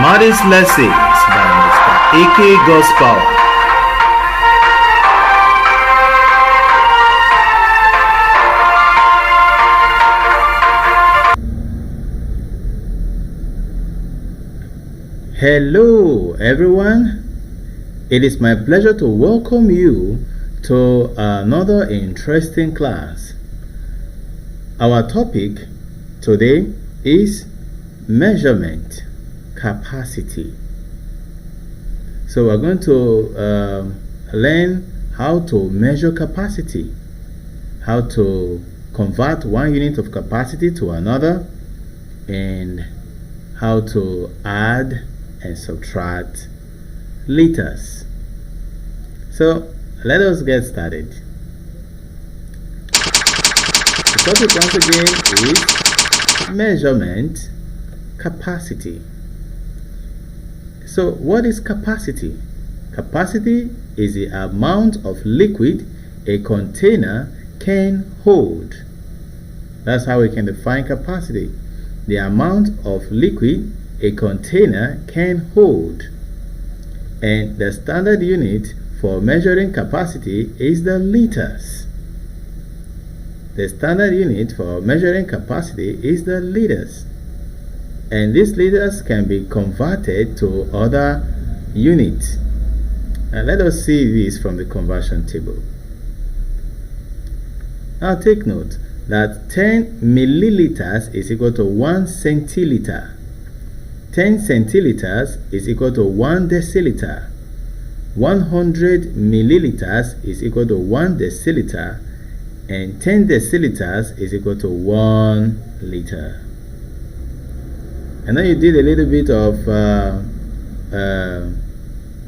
Modest Lessons by Mr. A.K. Gospel. Hello everyone, it is my pleasure to welcome you to another interesting class. Our topic today is measurement capacity. So we're going to learn how to measure capacity, how to convert one unit of capacity to another, and how to add and subtract liters. So let us get started. The topic once again is measurement capacity. So what is capacity? Capacity is the amount of liquid a container can hold. That's how we can define capacity. The amount of liquid a container can hold. And the standard unit for measuring capacity is the liters. The standard unit for measuring capacity is the liters. And these liters can be converted to other units. And let us see this from the conversion table. Now take note that 10 milliliters is equal to 1 centiliter. 10 centiliters is equal to 1 deciliter. 100 milliliters is equal to 1 deciliter. And 10 deciliters is equal to 1 liter. And then you did a little bit of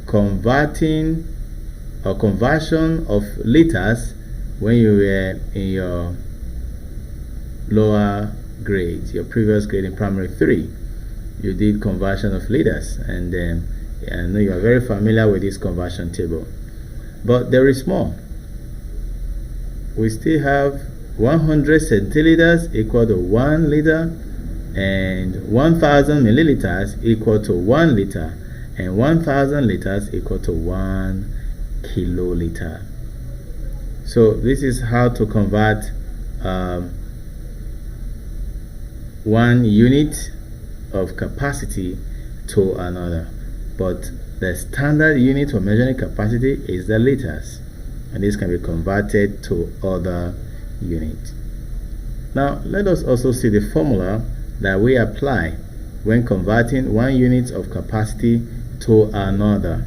conversion of liters when you were in your lower grades, your previous grade in primary 3. You did conversion of liters, and I know you are very familiar with this conversion table. But there is more. We still have 100 centiliters equal to 1 liter, and 1000 milliliters equal to 1 liter, and 1000 liters equal to 1 kiloliter. So this is how to convert one unit of capacity to another. But the standard unit for measuring capacity is the liters, and this can be converted to other units. Now let us also see the formula that we apply when converting one unit of capacity to another.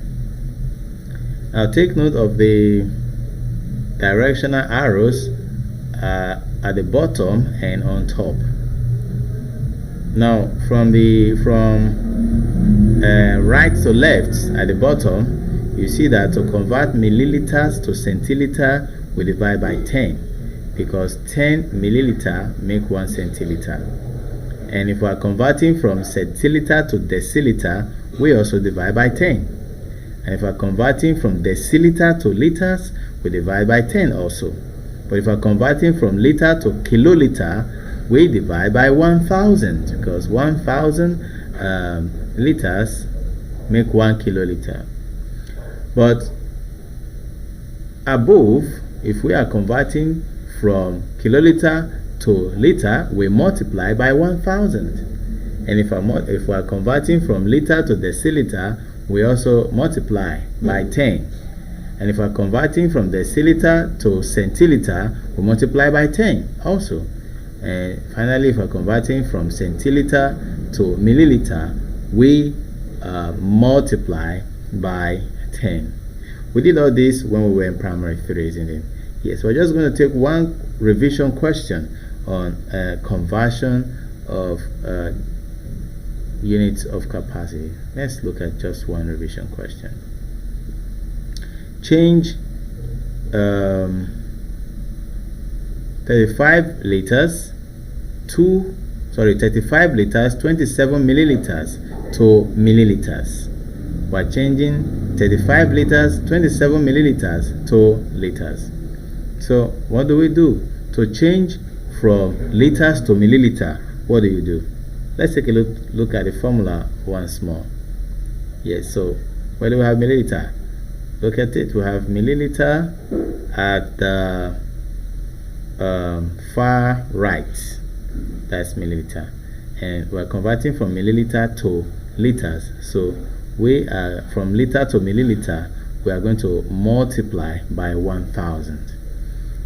Now take note of the directional arrows at the bottom and on top. Now from right to left at the bottom, you see that to convert milliliters to centiliter, we divide by 10, because 10 milliliter make 1 centiliter. And if we are converting from centiliter to deciliter, we also divide by 10. And if we are converting from deciliter to liters, we divide by 10 also. But if we are converting from liter to kiloliter, we divide by 1000, because 1000 liters make 1 kiloliter. But above, if we are converting from kiloliter to liter, we multiply by 1000. And if we are converting from liter to deciliter, we also multiply by 10. And if we are converting from deciliter to centiliter, we multiply by 10 also. And finally, if we are converting from centiliter to milliliter, we multiply by 10. We did all this when we were in primary 3, isn't it? Yes, we're just going to take one revision question on conversion of units of capacity. Let's look at just one revision question. Change 35 liters 27 milliliters to milliliters. We're changing 35 liters 27 milliliters to liters. So what do? To change from liters to milliliter, what do? let's take a look at the formula once more. Yes, so where do we have milliliter? Look at it. We have milliliter at the far right. That's milliliter. And we're converting from milliliter to liters. So we are from liter to milliliter, we are going to multiply by 1000.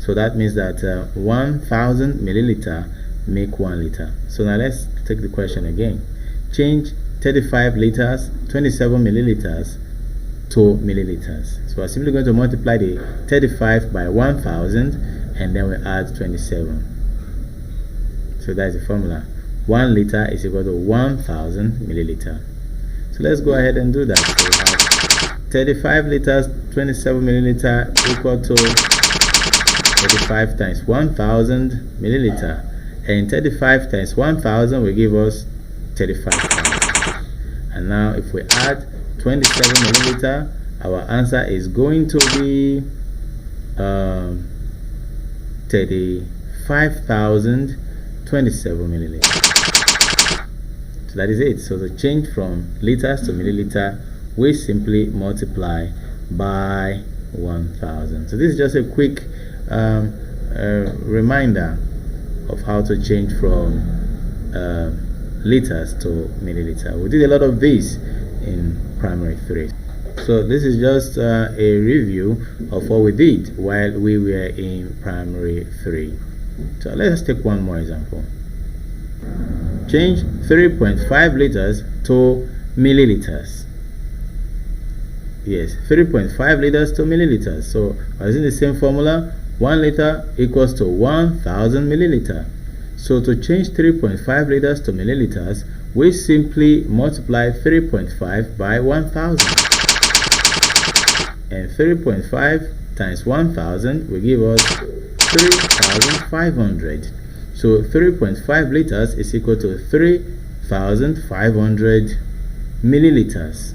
So that means that 1000 milliliter make 1 liter. So now let's take the question again. Change 35 liters, 27 milliliters to milliliters. So we're simply going to multiply the 35 by 1000 and then we add 27. So that's the formula. 1 liter is equal to 1000 milliliter. So let's go ahead and do that. So we have 35 liters, 27 milliliter equal to 35 times 1000 milliliter. And 35 times 1000 will give us 35,000. And now if we add 27 milliliter, our answer is going to be 35,027 milliliters. So that is it. So to change from liters to milliliter, we simply multiply by 1000. So this is just a quick reminder of how to change from liters to milliliter. We did a lot of this in primary 3. So this is just a review of what we did while we were in primary 3. So let's take one more example. Change 3.5 liters to milliliters. Yes, 3.5 liters to milliliters. So using the same formula, 1 liter equals to 1000 milliliter. So to change 3.5 liters to milliliters, we simply multiply 3.5 by 1000. And 3.5 times 1000 will give us 3500. So 3.5 liters is equal to 3500 milliliters.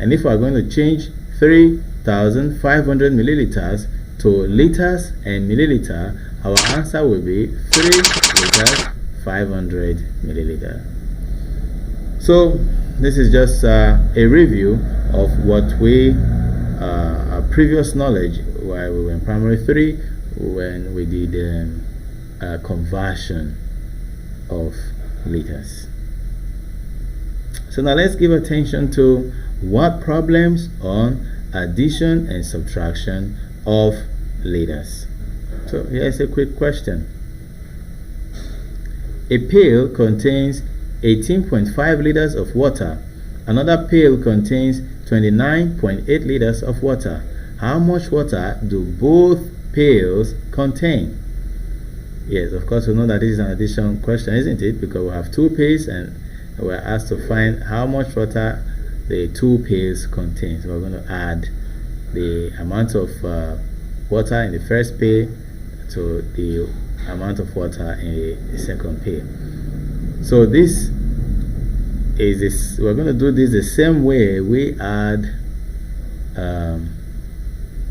And if we are going to change 3500 milliliters to liters and milliliter, our answer will be 3 liters 500 milliliter. So this is just a review of what we our previous knowledge while we were in primary 3 when we did conversion of liters. So now let's give attention to what problems on addition and subtraction of liters. So here's a quick question. A pail contains 18.5 liters of water. Another pail contains 29.8 liters of water. How much water do both pails contain? Yes, of course we know that this is an addition question, isn't it? Because we have 2 pails and we're asked to find how much water the 2 pails contain. So we're going to add the amount of water in the first pail to the amount of water in the second pail. So this is we're going to do this the same way we add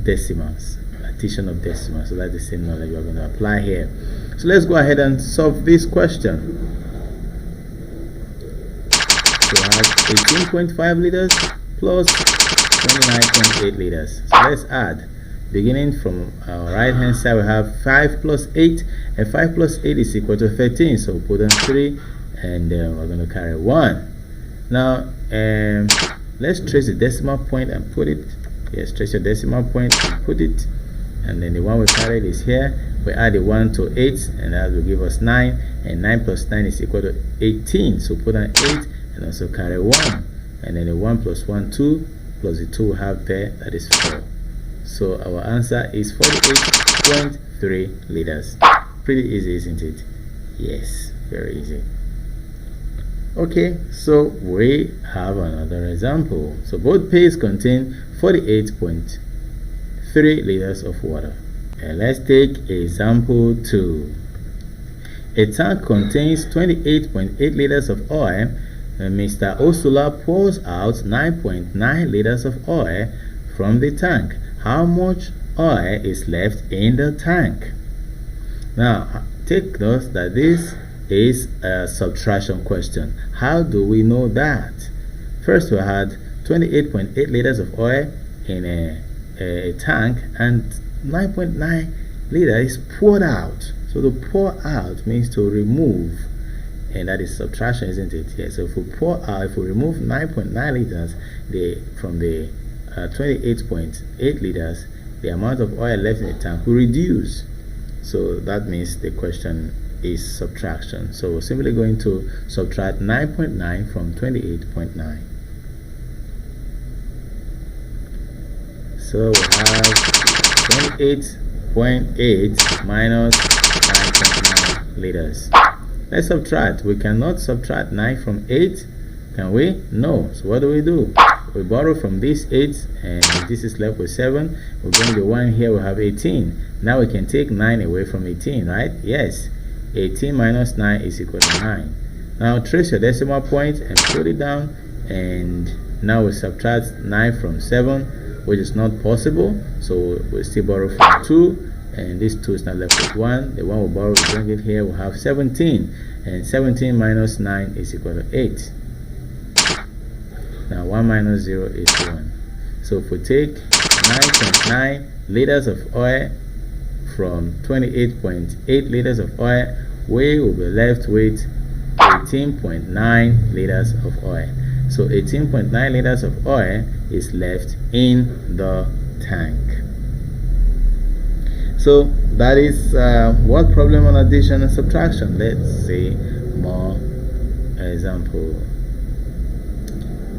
decimals, addition of decimals. So that's the same knowledge we're going to apply here. So let's go ahead and solve this question. So we have 18.5 liters plus 29.8 liters. So let's add. Beginning from our right hand side, we have 5 plus 8, and 5 plus 8 is equal to 13. So we put on 3, and we're going to carry 1. Now, let's trace the decimal point and put it. Yes, trace your decimal point and put it. And then the one we carried is here. We add the 1 to 8, and that will give us 9. And 9 plus 9 is equal to 18. So put on 8 and also carry 1. And then the 1 plus 1, 2, plus the 2 we have there, that is 4. So our answer is 48.3 liters. Pretty easy, isn't it? Yes, very easy. Okay, so we have another example. So both pails contain 48.3 liters of water. And let's take example 2. A tank contains 28.8 liters of oil, and Mr. Osula pours out 9.9 liters of oil from the tank. How much oil is left in the tank? Now, take note that this is a subtraction question. How do we know that? First, we had 28.8 liters of oil in a tank, and 9.9 liters is poured out. So to pour out means to remove, and that is subtraction, isn't it? Yeah. So if we remove 9.9 liters from the 28.8 liters, the amount of oil left in the tank will reduce. So that means the question is subtraction. So we're simply going to subtract 9.9 from 28.9. So we have 28.8 minus 9.9 liters. Let's subtract. We cannot subtract 9 from 8, can we? No. So what do? We borrow from this 8, and this is left with 7. We're going to 1 here, we have 18. Now we can take 9 away from 18, right? Yes. 18 minus 9 is equal to 9. Now trace your decimal point and put it down, and now we subtract 9 from 7, which is not possible. So we'll still borrow from 2, and this 2 is now left with 1. The 1 we borrow, we bring it here, we have 17. And 17 minus 9 is equal to 8. Now 1 minus 0 is 1. So if we take 9.9 liters of oil from 28.8 liters of oil, we will be left with 18.9 liters of oil. So 18.9 liters of oil is left in the tank. So that is what problem on addition and subtraction. Let's see more example.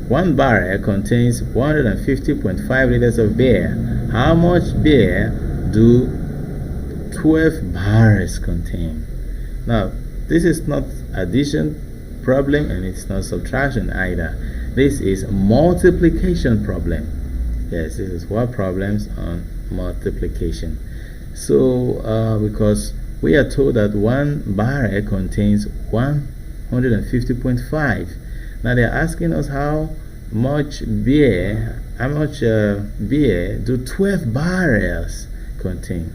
1 barrel contains 150.5 liters of beer. How much beer do 12 barrels contain? Now, this is not addition problem, and it's not subtraction either. This is multiplication problem. Yes, this is what problems on multiplication. So, because we are told that 1 barrel contains 150.5. Now they're asking us how much beer do 12 barrels contain.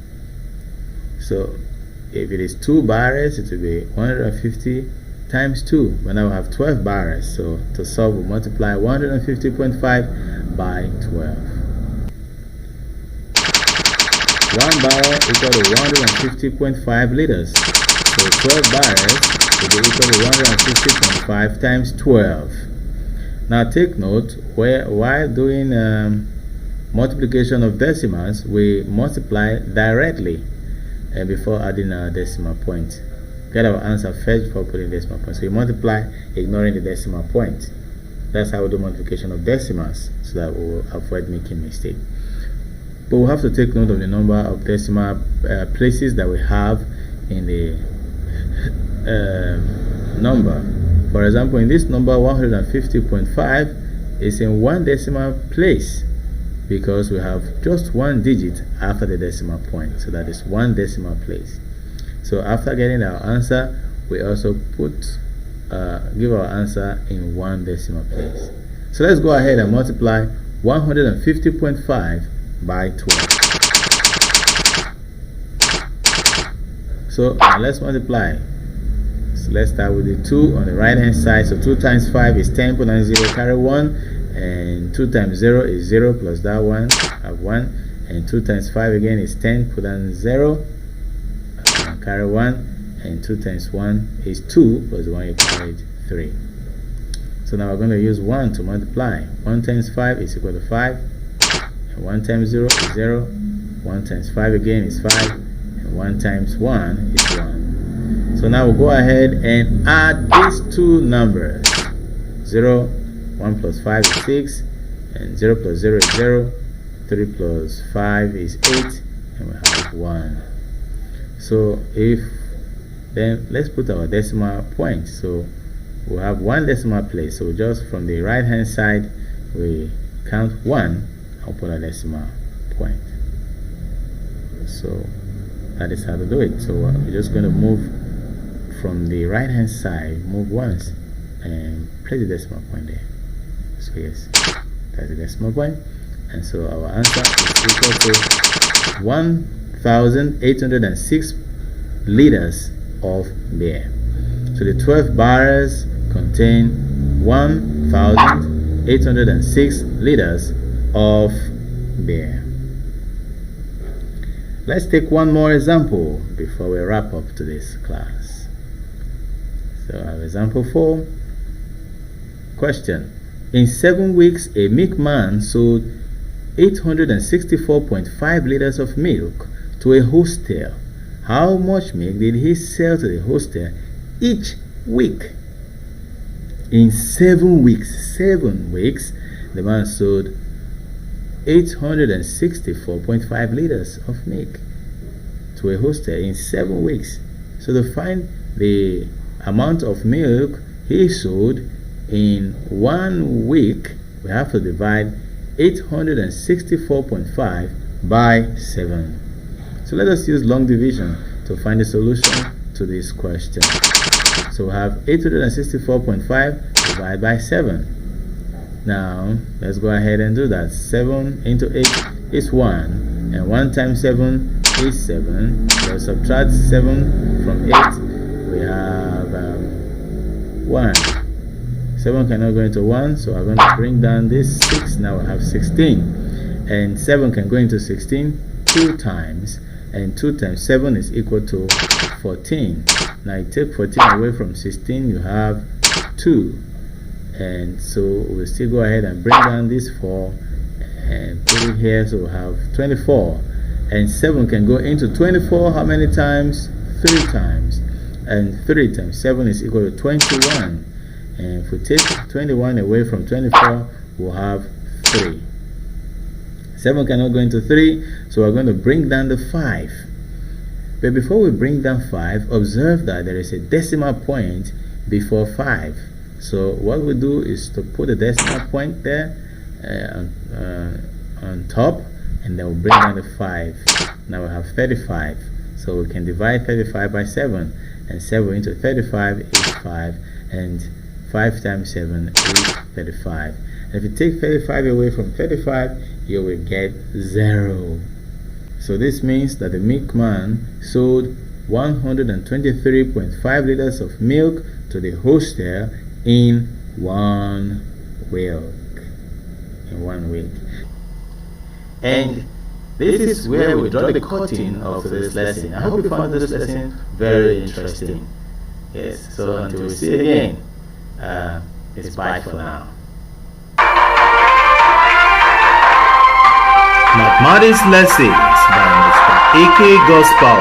So if it is 2 barrels, it will be 150 times 2. But now we have 12 barrels. So to solve, we multiply 150.5 by 12. 1 barrel equal to 150.5 liters. So 12 barrels will be equal to 150.5 times 12. Now take note, while doing multiplication of decimals, we multiply directly before adding our decimal point. Get our answer first before putting decimal point. So you multiply ignoring the decimal point. That's how we do multiplication of decimals, so that we will avoid making mistake. But we'll have to take note of the number of decimal places that we have in the number. For example, in this number 150.5 is in 1 decimal place, because we have just 1 digit after the decimal point. So that is 1 decimal place. So after getting our answer, we also give our answer in 1 decimal place. So let's go ahead and multiply 150.5 by 12. So now let's multiply. So let's start with the 2 on the right hand side. So 2 times 5 is 10, put on 0, carry 1. And 2 times 0 is 0 plus that 1, have 1. And 2 times 5 again is 10, put on 0, carry 1. And 2 times 1 is 2 plus the 1 you carried, 3. So now we're going to use 1 to multiply. 1 times 5 is equal to 5. And 1 times 0 is 0. 1 times 5 again is 5. And 1 times 1 is 1. So now we'll go ahead and add these two numbers. 0, 1 plus 5 is 6. And 0 plus 0 is 0. 3 plus 5 is 8. And we have 1. So then let's put our decimal point. So we have 1 decimal place. So just from the right hand side, we count 1 and put a decimal point. So that is how to do it. So we're just going to move from the right hand side, move once, and place the decimal point there. So yes, that's the decimal point. And so our answer is equal to 1,806 liters of beer. So the 12 barrels contain 1,806 liters of beer. Let's take one more example before we wrap up today's class. So I have example 4. Question. In 7 weeks, a milkman sold 864.5 liters of milk to a hostel. How much milk did he sell to the hostel each week? In 7 weeks, the man sold 864.5 liters of milk to a hostel in 7 weeks. So to find the amount of milk he sold in 1 week, we have to divide 864.5 by 7. So let us use long division to find the solution to this question. So we have 864.5 divided by 7. Now let's go ahead and do that. 7 into 8 is 1, and 1 times 7 is 7. So subtract 7 from 8, we have 1. 7 cannot go into 1, so I'm going to bring down this 6. Now I have 16, and 7 can go into 16 2 times, and 2 times 7 is equal to 14. Now you take 14 away from 16, you have 2, and so we'll still go ahead and bring down this 4 and put it here, so we'll have 24, and 7 can go into 24 how many times? 3 times, and 3 times 7 is equal to 21. And if we take 21 away from 24, we'll have 3. 7 cannot go into 3, so we're going to bring down the 5. But before we bring down 5, observe that there is a decimal point before 5. So what we do is to put a decimal point there on top, and then we'll bring down the 5. Now we have 35. So we can divide 35 by 7, and 7 into 35 is 5, and 5 times 7 is 35. And if you take 35 away from 35, you will get 0. So this means that the milkman sold 123.5 liters of milk to the hostel in 1 week. And this is where we draw the curtain of this lesson. I hope you found this lesson very interesting. Yes, so until we see again, it's bye for now. Mathematics Lessons by Mr. A.K. Gospel.